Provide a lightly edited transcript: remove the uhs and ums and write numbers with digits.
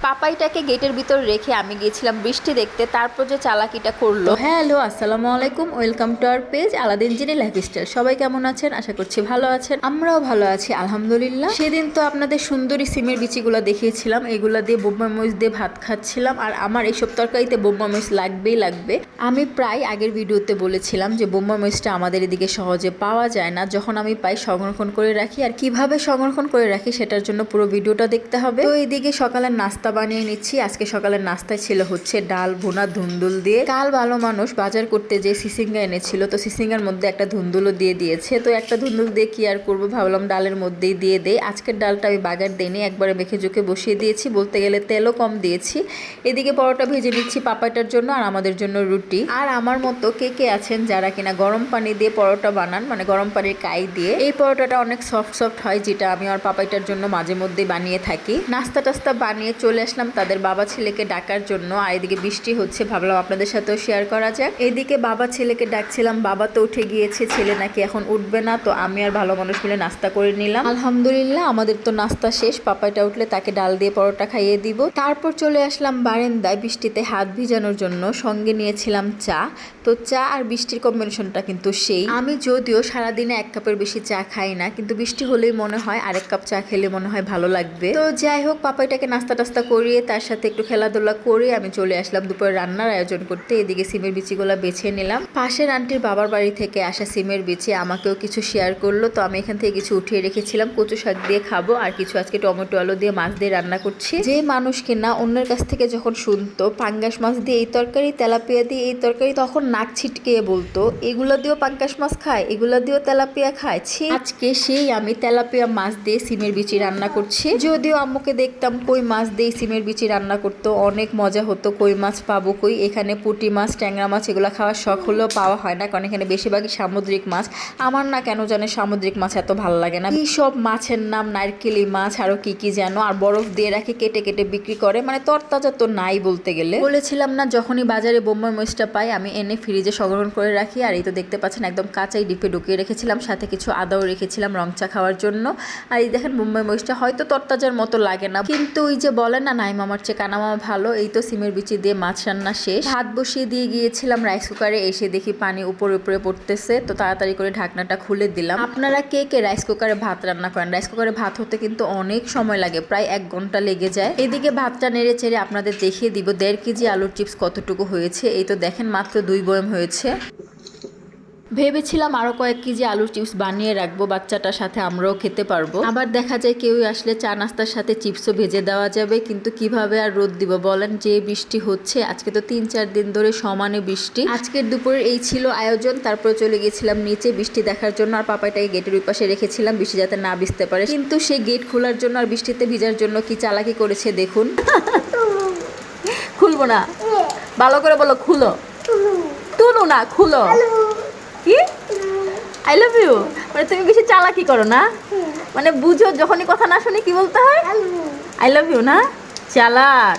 পাপাইটাকে গেটের ভিতর রেখে আমি গিয়েছিলাম বৃষ্টি দেখতে, তারপর যে চালাকিটা করলো। হ্যালো, আসসালামু আলাইকুম, welcome to our page Aladdin genie lifestyle. সবাই কেমন আছেন? আশা করছি ভালো আছেন, আমরাও ভালো আছি আলহামদুলিল্লাহ। সেদিন তো আপনাদের সুন্দরী সিমের বিচিগুলো দেখিয়েছিলাম, এগুলা দিয়ে বোম্বাই মরিচ দিয়ে ভাত খাচ্ছিলাম। আর আমার এইসব তরকারিতে বোম্বাই মরিচ লাগবেই লাগবে। আমি প্রায় আগের ভিডিওতে বলেছিলাম যে বোম্বাই মরিচটা আমাদের এদিকে সহজে পাওয়া যায় না, যখন আমি পাই সংরক্ষণ করে রাখি। আর কিভাবে সংরক্ষণ করে রাখি সেটার জন্য পুরো ভিডিওটা দেখতে হবে। তো এইদিকে সকালের নাস্তা বানিয়ে নিচ্ছি। আজকে সকালের নাস্তায় ছিল হচ্ছে ডাল ভুনা ধুন্দুল দিয়ে। কাল ভালো মানুষ বাজার করতে যে সিসিঙ্গা এনেছিল, তো সিসিঙ্গার মধ্যে একটা ধুন্দুলও দিয়ে দিয়েছে। তো একটা ধুন্দুল দিয়ে কি আর করবো, ভাবলাম ডালের মধ্যেই দিয়ে দেই। আজকের ডালটা আমি বাগার দিইনি, একবারে মেখে জুকে বসিয়ে দিয়েছি, বলতে গেলে তেলও কম দিয়েছি। এদিকে পরোটা ভেজে নিচ্ছি পাপাটার জন্য আর আমাদের জন্য রুটি। আর আমার মতো কে কে আছেন যারা কিনা গরম পানি দিয়ে পরোটা বানান, মানে গরম পানির কাই দিয়ে। এই পরোটাটা অনেক সফট সফট হয়, যেটা আমি আর পাপাইটার জন্য মাঝে মধ্যে বানিয়ে থাকি। নাস্তা টাস্তা বানিয়ে চলে আসলাম তাদের বাবা ছেলেকে ডাকার জন্য। আর এদিকে বৃষ্টি হচ্ছে, ভাবলাম আপনাদের সাথেও শেয়ার করা যাক। এদিকে বাবা ছেলেকে ডাকছিলাম, বাবা তো উঠে গিয়েছে, ছেলে নাকি এখন উঠবে না। তো আমি আর ভালো মানুষ মিলে নাস্তা করে নিলাম। আলহামদুলিল্লাহ আমাদের তো নাস্তা শেষ। পাপাইটা উঠলে তাকে ডাল দিয়ে পরোটা খাইয়ে দিব। তারপর চলে আসলাম বারান্দায় বৃষ্টিতে হাত ভিজানোর জন্য। সঙ্গে নিয়েছিলাম চা। তো চা আর বৃষ্টির কম্বিনেশনটা কিন্তু সেই। আমি যদিও সারাদিনে 1 কাপের বেশি চা খাই না, কিন্তু বৃষ্টি হলেই মনে হয় আরেক কাপ চা খেলে মনে হয় ভালো লাগবে। তো যাই হোক, পাপাইটাকে নাস্তা টাস্তা করিয়ে তার সাথে একটু খেলাধুলা করে আমি চলে আসলাম দুপুরে রান্নার আয়োজন করতে। এদিকে সিমের বিচিগুলা বেছে নিলাম। পাশের আন্টির বাবার বাড়ি থেকে আসা সিমের বিচি আমাকেও কিছু শেয়ার করলো, তো আমি এখান থেকে কিছু উঠিয়ে রেখেছিলাম। কচু শাক দিয়ে খাবো, আর কিছু আজকে টমেটো আলু দিয়ে মাছ দিয়ে রান্না করছি। যে মানুষ কিনা অন্যের কাছ থেকে যখন শুনতো পাঙ্গাস মাছ দিয়ে এই তরকারি, তেলাপিয়া দিয়ে এই তরকারি, তখন নাক ছিটকে বলতো এগুলা দিয়েও পাঙ্গাস মাছ খায়, এগুলা দিয়েও তেলাপিয়া খায়। আজকে সেই আমি তেলাপিয়া মাছ দিয়ে সিমের বিচি রান্না করছি। যদিও আম্মুকে দেখতাম কই মাছ দিয়ে সিমের বিচি রান্না করতো, অনেক মজা হতো। কই মাছ পাবো কই, এখানে পুঁটি মাছ ট্যাংরা মাছ এগুলো খাওয়ার শখ হলেও পাওয়া হয় না, কারণ এখানে বেশিরভাগই সামুদ্রিক মাছ। আমার না কেন জানে সামুদ্রিক মাছ এত ভালো লাগে না। কি সব মাছের নাম, নারকেলি মাছ আরো কি কি যেন, আর বরফ দিয়ে রাখে কেটে কেটে বিক্রি করে, মানে তরতাজা তো নাই বলতে গেলে। বলেছিলাম না যখনই বাজারে বোম্বাই মরিচটা পাই আমি এনে ফ্রিজে সংরক্ষণ করে রাখি। আর এই তো দেখতে পাচ্ছেন একদম কাঁচাই ডিপে ঢুকিয়ে রেখেছিলাম, সাথে কিছু আদাও রেখেছিলাম রং চা খাওয়ার জন্য। আর এই দেখেন বোম্বাই মরিচটা হয়তো তরতাজার মতো লাগে না, কিন্তু ওই যে বলে না নাই মামার চেয়ে কানা মামা ভালো। এই তো সিমের বিচি দিয়ে মাছ রান্না শেষ। ভাত বসিয়ে দিয়ে গিয়েছিলাম রাইস কুকারে, এসে দেখি পানি উপরে উপরে পড়তেছে, তো তাড়াতাড়ি করে ঢাকনাটা খুলে দিলাম। আপনারা কে কে রাইস কুকারে ভাত রান্না করেন? রাইস কুকারে ভাত হতে কিন্তু অনেক সময় লাগে, প্রায় 1 ঘন্টা লেগে যায়। এদিকে ভাতটা নেড়ে চেড়ে আপনাদের দেখিয়ে দিব 1.5 কেজি আলুর চিপস কতটুকু হয়েছে। এই তো দেখেন মাত্র 2 বয়ম হয়েছে। ভেবেছিলাম আরো কয়েক কেজি আলুর চিপস বানিয়ে রাখবো, বাচ্চাটার সাথে আমরাও খেতে পারবো। আবার দেখা যায় কেউ আসলে চা নাস্তার সাথে চিপসও ভেজে দেওয়া যাবে, কিন্তু কিভাবে আর রোদ দিব বলেন, যে বৃষ্টি হচ্ছে। আজকে তো 3-4 দিন ধরে সমানে বৃষ্টি। আজকের দুপুরের এই ছিল আয়োজন, তারপরে চলে গেছিলাম নিচে বৃষ্টি দেখার জন্য। আর পাপাটাকে গেটের ওই পাশে রেখেছিলাম বৃষ্টি যাতে না ভিজতে পারে, কিন্তু সে গেট খোলার জন্য আর বৃষ্টিতে ভিজার জন্য কি চালাকি করেছে দেখুন। খুলবো না, ভালো করে বলো খুলো। তুলো না, খুলো। কি আই লাভ ইউ, মানে তুমি বেশি চালাকি করো না, মানে বুঝো যখনই কথা না শুনি কি বলতে হয়, আই লাভ ইউ না, চালাক।